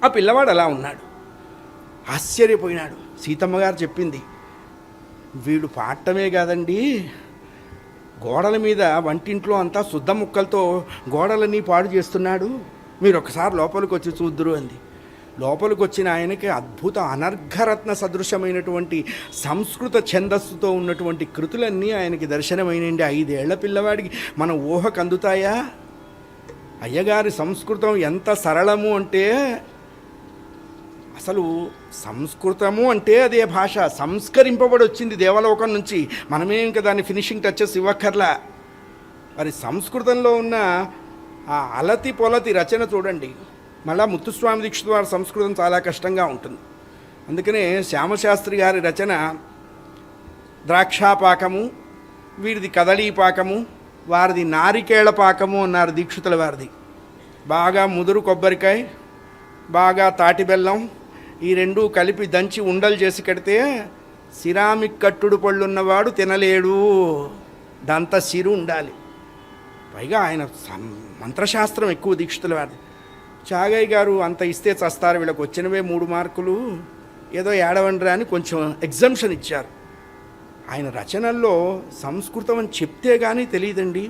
ఆ పిల్లవాడు అలా ఉన్నాడు. ఆశ్చర్యపోయినాడు. సీతమ్మ గారు చెప్పింది, వీడు పాడటమే కాదండి, గోడల మీద వంటింట్లో అంతా శుద్ధ ముక్కలతో గోడలన్నీ పాడు చేస్తున్నాడు, మీరు ఒకసారి లోపలికి వచ్చి చూద్దురు అంది. లోపలికి వచ్చిన ఆయనకి అద్భుత అనర్ఘరత్న సదృశమైనటువంటి సంస్కృత ఛందస్సుతో ఉన్నటువంటి కృతులన్నీ ఆయనకి దర్శనమైనండి. 5 ఏళ్ల పిల్లవాడికి మన ఊహకు అందుతాయా? అయ్యగారి సంస్కృతం ఎంత సరళము అంటే, అసలు సంస్కృతము అంటే అదే భాష సంస్కరింపబడి వచ్చింది దేవలోకం నుంచి. మనమే ఇంకా దాన్ని ఫినిషింగ్ టచెస్ ఇవ్వక్కర్లా. మరి సంస్కృతంలో ఉన్న ఆ అలతి పొలతి రచన చూడండి. మళ్ళా ముత్తుస్వామి దీక్షిత్ వారి సంస్కృతం చాలా కష్టంగా ఉంటుంది. అందుకనే శ్యామశాస్త్రి గారి రచన ద్రాక్షాపాకము, వీరిది కదళీపాకము, వారిది నారికేళ పాకము అన్నారు దీక్షితుల వారిది. బాగా ముదురు కొబ్బరికాయ, బాగా తాటి బెల్లం, ఈ రెండు కలిపి దంచి ఉండలు చేసి కడితే సిరామిక్ కట్టుడు పళ్ళున్నవాడు తినలేడు, దంత సిరు ఉండాలి. పైగా ఆయన మంత్రశాస్త్రం ఎక్కువ దీక్షితుల వారిది. చాగయ్య గారు అంత ఇస్తే చస్తారు, వీళ్ళకి వచ్చినవే 3 మార్కులు, ఏదో ఏడవండ్రా అని కొంచెం ఎగ్జంప్షన్ ఇచ్చారు. ఆయన రచనల్లో సంస్కృతం అని చెప్తే కానీ తెలియదండి.